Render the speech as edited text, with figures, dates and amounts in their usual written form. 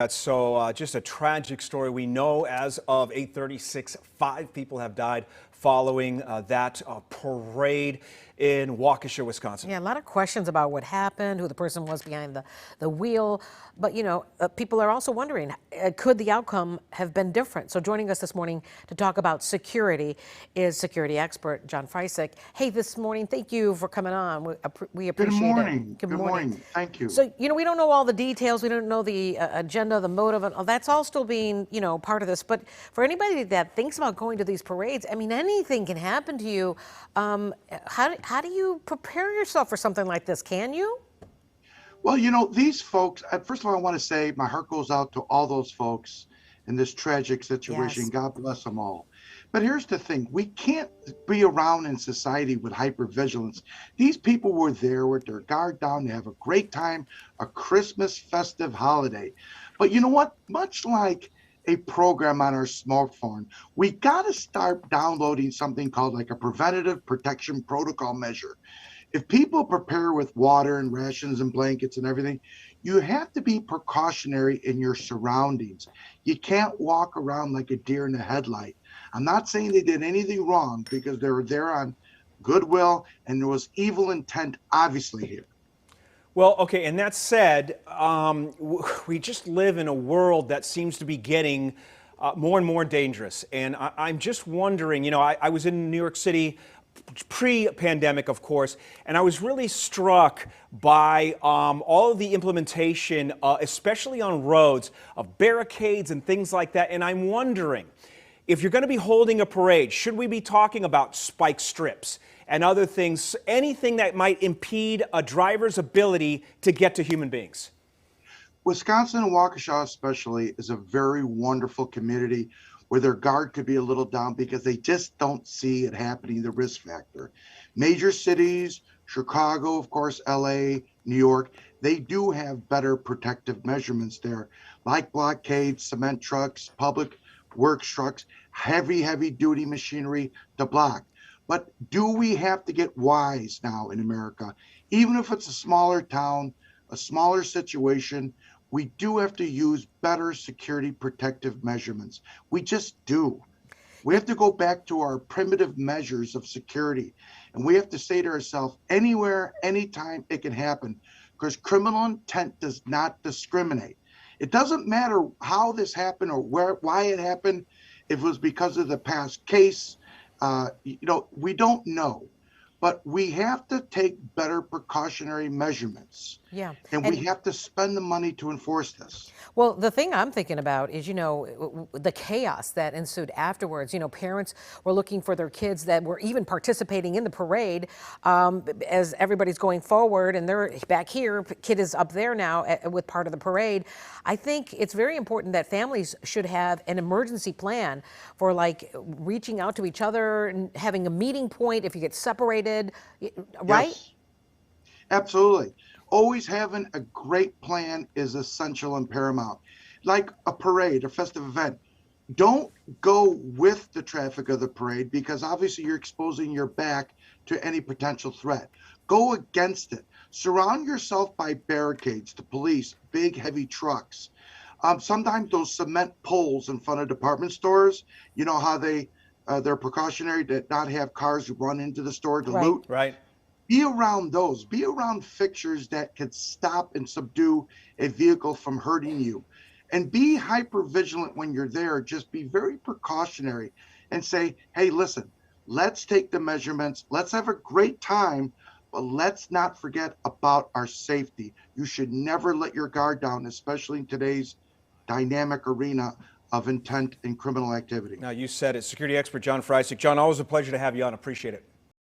Just a tragic story. We know as of 8:36, 5 people have died following that parade in Waukesha, Wisconsin. Yeah, a lot of questions about what happened, who the person was behind the wheel. But, people are also wondering, could the outcome have been different? So joining us this morning to talk about security is security expert John Freisig. Hey, this morning, thank you for coming on. We Good appreciate morning. it. Good Good morning. morning. Thank you. So, we don't know all the details. We don't know the agenda, the motive, and all that's all still being, part of this. But for anybody that thinks about going to these parades, I mean, anything can happen to you. How do you prepare yourself for something like this? Can you? Well, these folks, first of all, I want to say my heart goes out to all those folks in this tragic situation. Yes. God bless them all. But here's the thing. We can't be around in society with hypervigilance. These people were there with their guard down to have a great time, a Christmas festive holiday. But you know what? Much like a program on our smartphone, we got to start downloading something called like a preventative protection protocol measure. If people prepare with water and rations and blankets and everything, you have to be precautionary in your surroundings. You can't walk around like a deer in a headlight. I'm not saying they did anything wrong, because they were there on goodwill and there was evil intent obviously here. Well, okay, and that said, we just live in a world that seems to be getting more and more dangerous. And I'm just wondering, I was in New York City pre-pandemic, of course, and I was really struck by all of the implementation, especially on roads, of barricades and things like that. And I'm wondering, if you're going to be holding a parade, should we be talking about spike strips and other things, anything that might impede a driver's ability to get to human beings? Wisconsin and Waukesha especially is a very wonderful community where their guard could be a little down because they just don't see it happening, the risk factor. Major cities, Chicago, of course, LA, New York, they do have better protective measurements there, like blockades, cement trucks, public works trucks, heavy duty machinery to block. But do we have to get wise now in America? Even if it's a smaller town, a smaller situation, we do have to use better security protective measurements. We just do. We have to go back to our primitive measures of security. And we have to say to ourselves, anywhere, anytime it can happen, because criminal intent does not discriminate. It doesn't matter how this happened or why it happened. If it was because of the past case, we don't know. But we have to take better precautionary measurements. Yeah. And we have to spend the money to enforce this. Well, the thing I'm thinking about is, the chaos that ensued afterwards. Parents were looking for their kids that were even participating in the parade as everybody's going forward, and they're back here. Kid is up there now with part of the parade. I think it's very important that families should have an emergency plan for reaching out to each other and having a meeting point if you get separated, right? Yes, absolutely. Always having a great plan is essential and paramount. Like a parade, a festive event. Don't go with the traffic of the parade, because obviously you're exposing your back to any potential threat. Go against it. Surround yourself by barricades, the police, big heavy trucks. Sometimes those cement poles in front of department stores, you know how they're precautionary to not have cars run into the store to loot. Right. Be around those. Be around fixtures that could stop and subdue a vehicle from hurting you. And be hyper vigilant when you're there. Just be very precautionary and say, hey, listen, let's take the measurements. Let's have a great time, but let's not forget about our safety. You should never let your guard down, especially in today's dynamic arena of intent and criminal activity. Now, you said it. Security expert John Freisig. John, always a pleasure to have you on. Appreciate it.